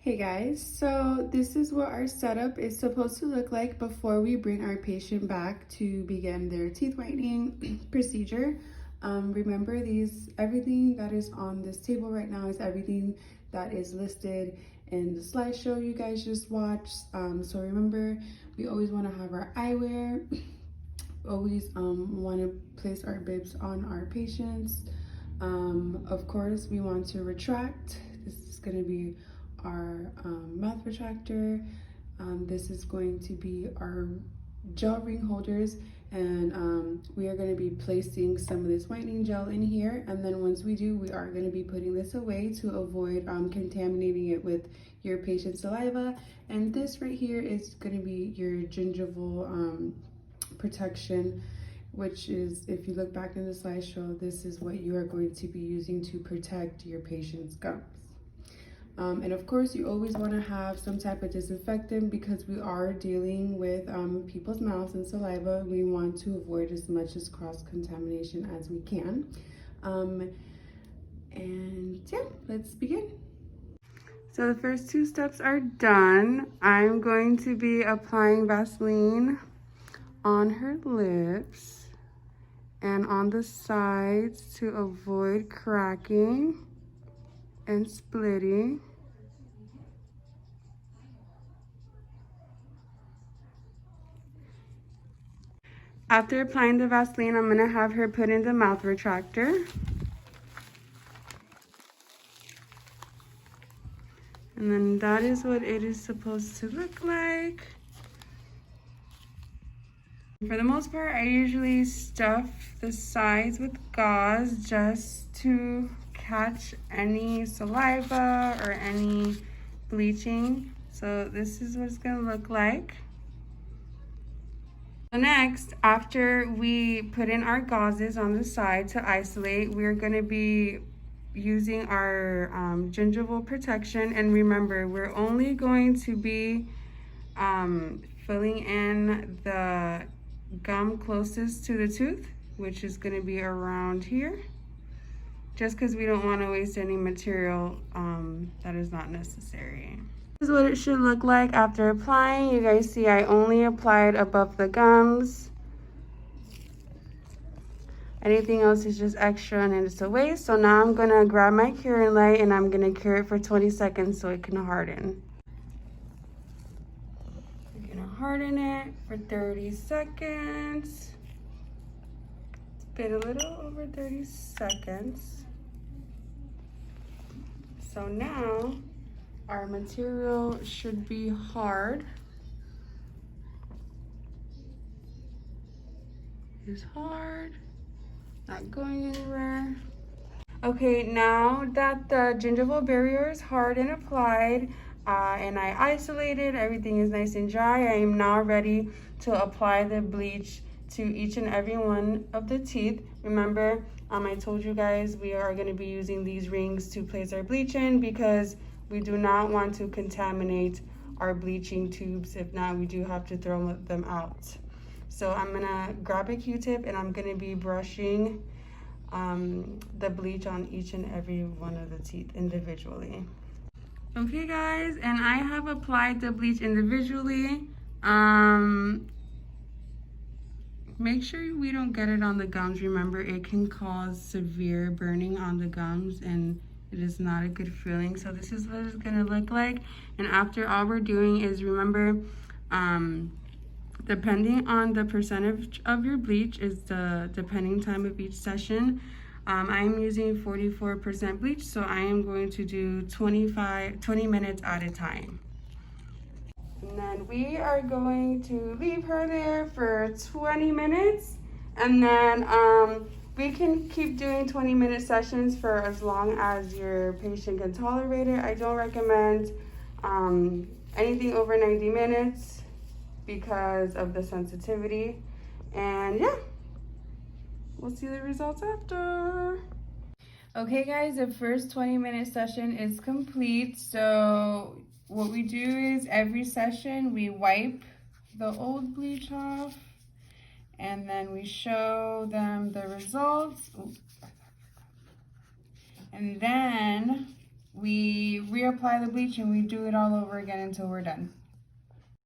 Hey guys, so this is what our setup is supposed to look like before we bring our patient back to begin their teeth whitening procedure. Remember everything that is on this table right now is everything that is listed in the slideshow you guys just watched. So remember, we always want to have our eyewear, always want to place our bibs on our patients. Of course, we want to retract. This is going to be our mouth retractor. This is going to be our gel ring holders, and we are going to be placing some of this whitening gel in here, and then once we do, we are going to be putting this away to avoid contaminating it with your patient's saliva. And this right here is going to be your gingival protection, which is, if you look back in the slideshow, this is what you are going to be using to protect your patient's gums. And of course, you always want to have some type of disinfectant because we are dealing with people's mouths and saliva. We want to avoid as much as cross-contamination as we can. And yeah, let's begin. So the first two steps are done. I'm going to be applying Vaseline on her lips and on the sides to avoid cracking and splitting. After applying the Vaseline, I'm gonna have her put in the mouth retractor. And then that is what it is supposed to look like. For the most part, I usually stuff the sides with gauze just to catch any saliva or any bleaching. So this is what it's gonna look like. So next, after we put in our gauzes on the side to isolate, we're gonna be using our gingival protection. And remember, we're only going to be filling in the gum closest to the tooth, which is gonna be around here, just because we don't wanna waste any material that is not necessary. This is what it should look like after applying. You guys see I only applied above the gums. Anything else is just extra and it's a waste. So now I'm gonna grab my curing light and I'm gonna cure it for 20 seconds so it can harden. I'm gonna harden it for 30 seconds. It's been a little over 30 seconds. So now our material should be hard. It's hard, not going anywhere. Okay, now that the gingival barrier is hard and applied, and I isolated, everything is nice and dry, I am now ready to apply the bleach to each and every one of the teeth. Remember, I told you guys we are going to be using these rings to place our bleach in because we do not want to contaminate our bleaching tubes. If not, we do have to throw them out. So I'm gonna grab a Q-tip and I'm gonna be brushing the bleach on each and every one of the teeth individually. Okay guys, and I have applied the bleach individually. Make sure we don't get it on the gums. Remember, it can cause severe burning on the gums and it is not a good feeling. So this is what it's gonna look like. And after, all we're doing is, remember, depending on the percentage of your bleach is the depending time of each session. I am using 44% bleach, so I am going to do 20 minutes at a time. And then we are going to leave her there for 20 minutes. And then we can keep doing 20-minute sessions for as long as your patient can tolerate it. I don't recommend anything over 90 minutes because of the sensitivity. And yeah, we'll see the results after. Okay guys, the first 20-minute session is complete. So what we do is every session we wipe the old bleach off and then we show them the results. And then we reapply the bleach and we do it all over again until we're done.